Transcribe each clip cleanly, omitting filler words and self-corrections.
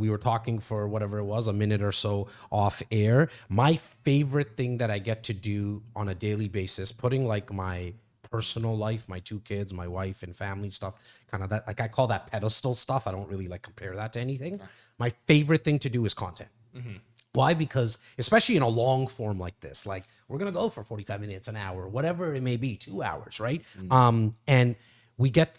we were talking for whatever it was, a minute or so off air. My favorite thing that I get to do on a daily basis, putting like my personal life, my 2 kids, my wife and family stuff, kind of that, like I call that pedestal stuff. I don't really like compare that to anything. My favorite thing to do is content. Why? Because especially in a long form like this, like we're going to go for 45 minutes, an hour, whatever it may be, 2 hours, right? And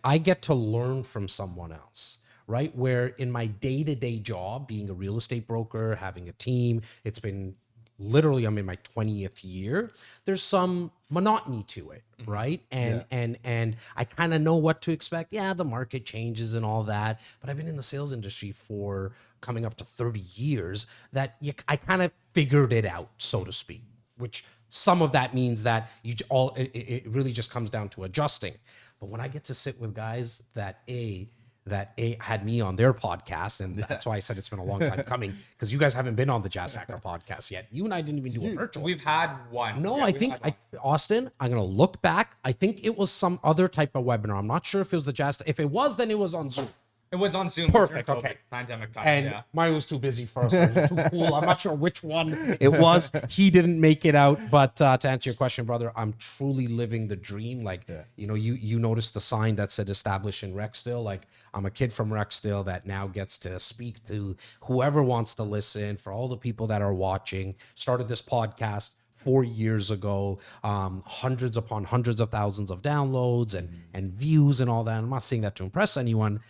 I get to learn from someone else, right? Where in my day-to-day job, being a real estate broker, having a team, it's been literally, I'm in my 20th year. There's some monotony to it, right? And I kind of know what to expect. Yeah, the market changes and all that, but I've been in the sales industry for coming up to 30 years that I kind of figured it out, so to speak, which some of that means that it really just comes down to adjusting. But when I get to sit with guys that had me on their podcast, and that's why I said it's been a long time coming, because you guys haven't been on the Jas Takhar podcast yet. You and I didn't even do a virtual. We've had one. No, I think, Austin, I'm going to look back. I think it was some other type of webinar. I'm not sure if it was the Jas. If it was, then it was on Zoom. It was on Zoom. Perfect. Okay. Pandemic time. And Mayu was too busy for us. It was too cool. I'm not sure which one it was. He didn't make it out. But to answer your question, brother, I'm truly living the dream. Like, you noticed the sign that said established in Rexdale. Like, I'm a kid from Rexdale that now gets to speak to whoever wants to listen, for all the people that are watching. Started this podcast 4 years ago, hundreds upon hundreds of thousands of downloads and views and all that. I'm not saying that to impress anyone.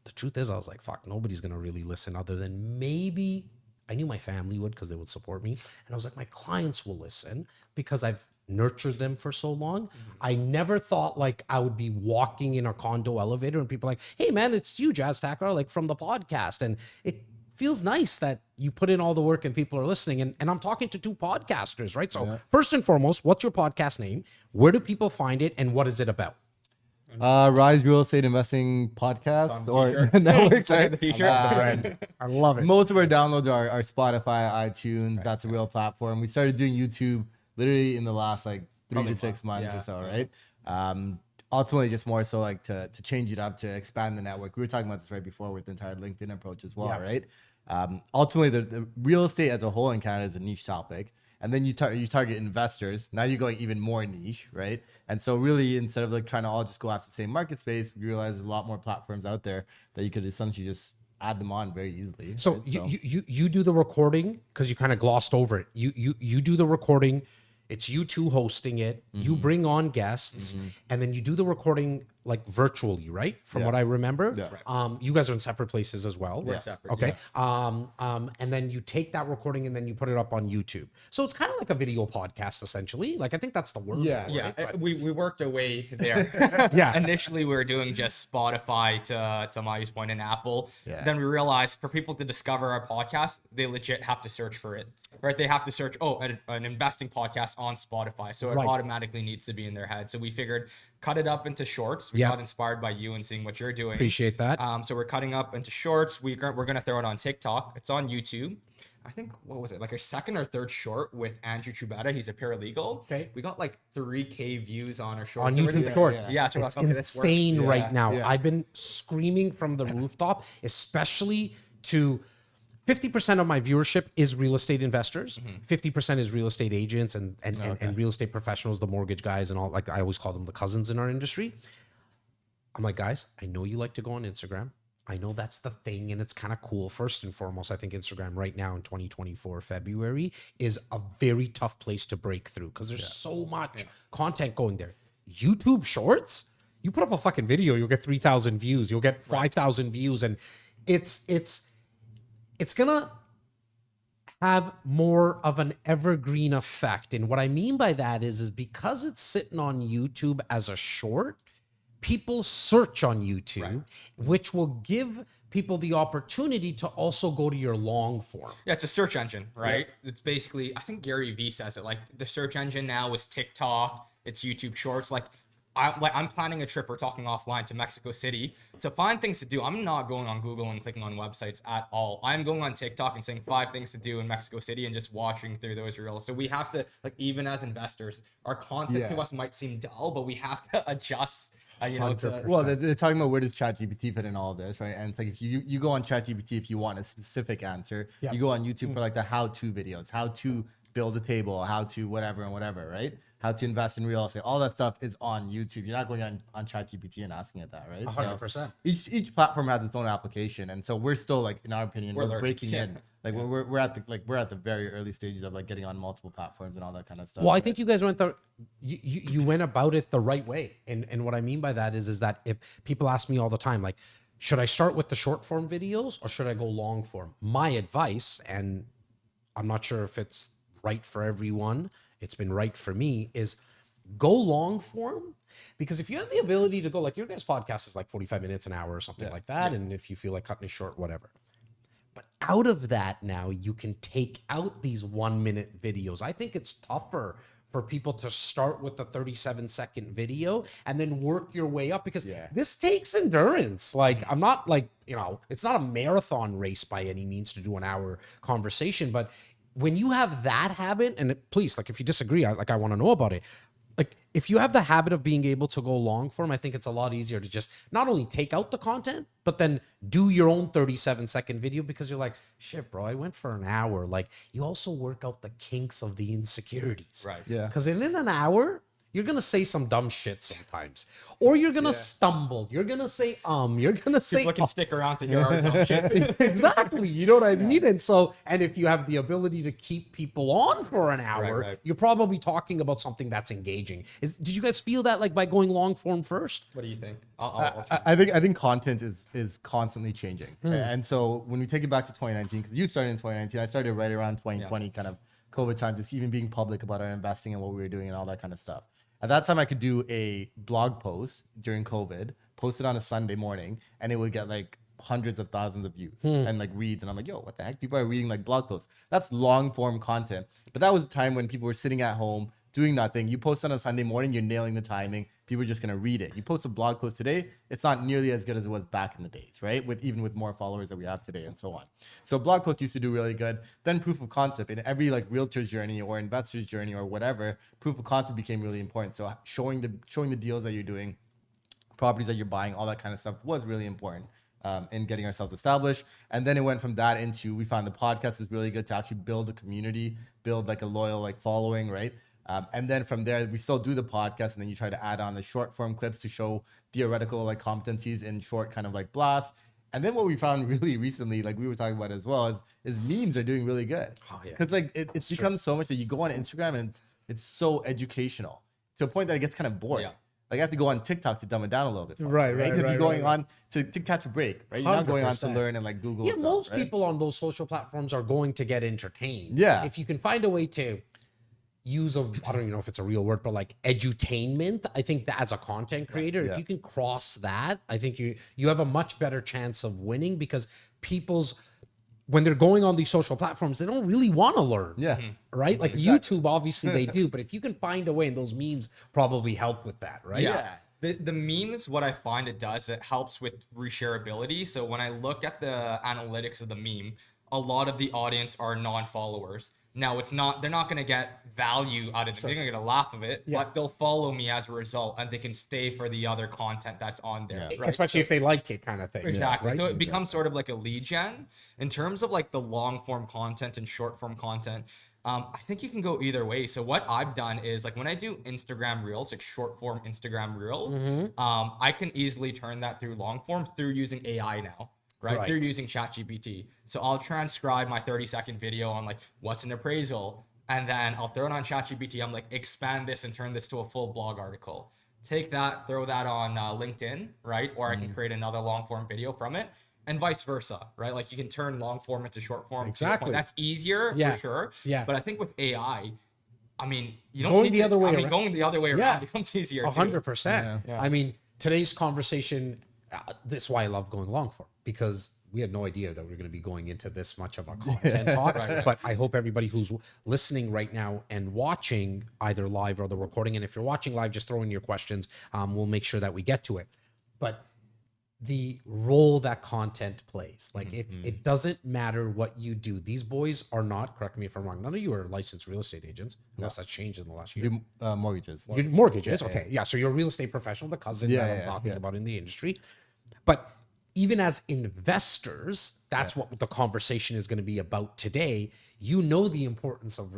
The truth is, I was like, fuck, nobody's going to really listen other than maybe, I knew my family would because they would support me. And I was like, my clients will listen because I've nurtured them for so long. I never thought like I would be walking in a condo elevator and people are like, hey man, it's you, Jas Takhar, like from the podcast. And it feels nice that you put in all the work and people are listening. And I'm talking to 2 podcasters, right? So first and foremost, what's your podcast name? Where do people find it? And what is it about? Rise Real Estate Investing Podcast or networks, right? The t-shirt. I love it. Most of our downloads are Spotify, iTunes. That's a real platform. We started doing YouTube literally in the last like 3 to 6 months or so, right? Ultimately, just more so like to change it up, to expand the network. We were talking about this right before with the entire LinkedIn approach as well, right? Ultimately, the real estate as a whole in Canada is a niche topic. And then you target investors. Now you're going even more niche, right? And so really, instead of like trying to all just go after the same market space, we realize there's a lot more platforms out there that you could essentially just add them on very easily. So, right? you do the recording because you kind of glossed over it. You do the recording. It's you 2 hosting it. You bring on guests, and then you do the recording like virtually, right? From what I remember. You guys are in separate places as well. We're separate. Okay. And then you take that recording and then you put it up on YouTube. So it's kind of like a video podcast, essentially. Like I think that's the word. Yeah. We worked our way there. Initially, we were doing just Spotify to Mayu's point and Apple. Then we realized for people to discover our podcast, they legit have to search for it. Right, they have to search, an investing podcast on Spotify. So it automatically needs to be in their head. So we figured, cut it up into shorts. We got inspired by you and seeing what you're doing. Appreciate that. So we're cutting up into shorts. We're going to throw it on TikTok. It's on YouTube. I think, what was it? Like our 2nd or 3rd short with Andrew Trubetta. He's a paralegal. Okay. We got like 3K views on our shorts. On YouTube Shorts. Yeah. So it's insane right now. I've been screaming from the rooftop, especially to 50% of my viewership is real estate investors. 50% is real estate agents and real estate professionals, the mortgage guys and all. Like I always call them the cousins in our industry. I'm like, guys, I know you like to go on Instagram. I know that's the thing and it's kind of cool. First and foremost, I think Instagram right now in 2024 February is a very tough place to break through because there's so much content going there. YouTube Shorts, you put up a fucking video, you'll get 3,000 views, you'll get 5,000 views, and it's gonna have more of an evergreen effect. And what I mean by that is because it's sitting on YouTube as a short, people search on YouTube, which will give people the opportunity to also go to your long form. Yeah, it's a search engine, right? It's basically, I think Gary Vee says it, like the search engine now is TikTok, it's YouTube Shorts. I'm planning a trip, we're talking offline, to Mexico City to find things to do. I'm not going on Google and clicking on websites at all. I'm going on TikTok and saying 5 things to do in Mexico City and just watching through those reels. So we have to, like, even as investors, our content to us might seem dull, but we have to adjust Well, they're talking about where does ChatGPT fit in all of this, right? And it's like if you go on ChatGPT if you want a specific answer, you go on YouTube for like the how-to videos, how to build a table, how to whatever and whatever, right? How to invest in real estate, all that stuff is on YouTube. You're not going on ChatGPT and asking it that, right? 100%. So each platform has its own application, and so we're still like, in our opinion, we're breaking in. Like we're at the very early stages of like getting on multiple platforms and all that kind of stuff. Well, I think you guys you went about it the right way. And what I mean by that is that if people ask me all the time, like, should I start with the short form videos or should I go long form? My advice, and I'm not sure if it's right for everyone, it's been right for me, is go long form. Because if you have the ability to go, like your guys' podcast is like 45 minutes, an hour or something like that. And if you feel like cutting it short, whatever. But out of that now, you can take out these 1 minute videos. I think it's tougher for people to start with the 37-second video and then work your way up, because this takes endurance. Like, I'm not like, it's not a marathon race by any means to do an hour conversation, but when you have that habit, and please, like, if you disagree, I want to know about it. Like, if you have the habit of being able to go long form, I think it's a lot easier to just not only take out the content, but then do your own 37-second video, because you're like, shit, bro, I went for an hour. Like, you also work out the kinks of the insecurities. Right. Yeah. Because in an hour, you're going to say some dumb shit sometimes. Or you're going to stumble. You're going to say, you're going to say, People can stick around to hear our dumb shit. Exactly. You know what I mean? And so, and if you have the ability to keep people on for an hour, Right. you're probably talking about something that's engaging. Did you guys feel that, like, by going long form first? What do you think? I think content is constantly changing. And so when we take it back to 2019, because you started in 2019, I started right around 2020, kind of COVID time, just even being public about our investing and what we were doing and all that kind of stuff. At that time, I could do a blog post during COVID, post it on a Sunday morning, and it would get like hundreds of thousands of views and like reads. And I'm like, yo, what the heck? People are reading like blog posts. That's long form content. But that was a time when people were sitting at home doing nothing. You post on a Sunday morning, you're nailing the timing. People are just going to read it. You post a blog post today, it's not nearly as good as it was back in the days, right? Even with more followers that we have today and so on. So blog posts used to do really good. Then proof of concept in every like realtor's journey or investor's journey or whatever, proof of concept became really important. So showing the deals that you're doing, properties that you're buying, all that kind of stuff was really important in getting ourselves established. And then it went from that into, we found the podcast was really good to actually build a community, build like a loyal like following, right? And then from there, we still do the podcast, and then you try to add on the short form clips to show theoretical like competencies in short kind of like blasts. And then what we found really recently, like we were talking about as well, is memes are doing really good. Oh yeah. Because like it's become so much that you go on Instagram and it's so educational to a point that it gets kind of boring. Yeah. Like I have to go on TikTok to dumb it down a little bit. Right. Because you're going on to catch a break, right? You're not going on to learn and like Google. Yeah, stuff, most right? people on those social platforms are going to get entertained. Yeah. If you can find a way to use of, I don't even know if it's a real word, but like edutainment, I think that as a content creator, if you can cross that, I think you have a much better chance of winning, because when they're going on these social platforms, they don't really want to learn. Yeah. Right? Like YouTube, obviously they do, but if you can find a way, and those memes probably help with that, right? Yeah. The memes, what I find it does, it helps with reshareability. So when I look at the analytics of the meme, a lot of the audience are non-followers. Now they're not going to get value out of it. They're going to get a laugh of it, but they'll follow me as a result, and they can stay for the other content that's on there. Right? Especially if they like it, kind of thing. Exactly. Right? So it becomes sort of like a lead gen. In terms of like the long form content and short form content, I think you can go either way. So what I've done is, like, when I do Instagram Reels, like short form Instagram Reels, I can easily turn that through long form through using AI now. Right? They're using ChatGPT. So I'll transcribe my 30-second video on like what's an appraisal, and then I'll throw it on ChatGPT. I'm like, expand this and turn this to a full blog article. Take that, throw that on LinkedIn, right? Or I can create another long form video from it, and vice versa, right? Like you can turn long form into short form. Exactly. That's easier for sure. Yeah. But I think with AI, I mean, you don't going need the other way around. Going the other way around becomes easier. 100%. Yeah. I mean, today's conversation, this is why I love going long form, because we had no idea that we were going to be going into this much of a content talk. But I hope everybody who's listening right now and watching either live or the recording, and if you're watching live, just throw in your questions. We'll make sure that we get to it. But the role that content plays. Like it doesn't matter what you do. These boys are not, correct me if I'm wrong, none of you are licensed real estate agents, unless that's changed in the last year. Do mortgages. You're mortgages, okay. Yeah, so you're a real estate professional, the cousin that I'm talking about in the industry. But even as investors, that's what the conversation is going to be about today. You know the importance of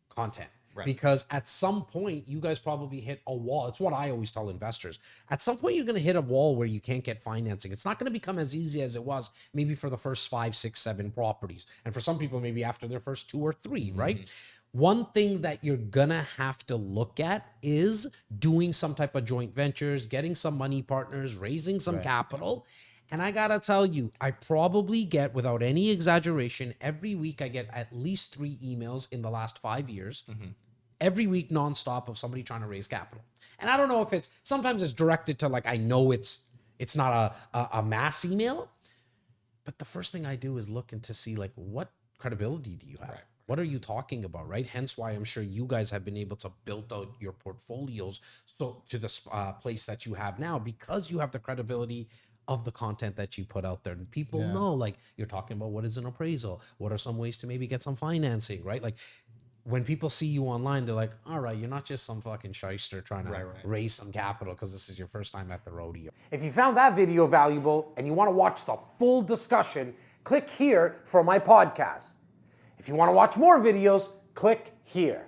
content. Right. Because at some point, you guys probably hit a wall. It's what I always tell investors. At some point, you're going to hit a wall where you can't get financing. It's not going to become as easy as it was maybe for the first 5, 6, 7 properties. And for some people, maybe after their first 2 or 3, right? One thing that you're going to have to look at is doing some type of joint ventures, getting some money partners, raising some capital. And I got to tell you, I probably get, without any exaggeration, every week I get at least 3 emails in the last 5 years. Every week nonstop of somebody trying to raise capital. And I don't know if sometimes it's directed to, like, I know it's not a mass email, but the first thing I do is look into see, like, what credibility do you have? Right. What are you talking about, right? Hence why I'm sure you guys have been able to build out your portfolios so to the place that you have now, because you have the credibility of the content that you put out there. And people know, like, you're talking about what is an appraisal? What are some ways to maybe get some financing, right? Like, when people see you online, they're like, all right, you're not just some fucking shyster trying to raise some capital because this is your first time at the rodeo. If you found that video valuable and you want to watch the full discussion, click here for my podcast. If you want to watch more videos, click here.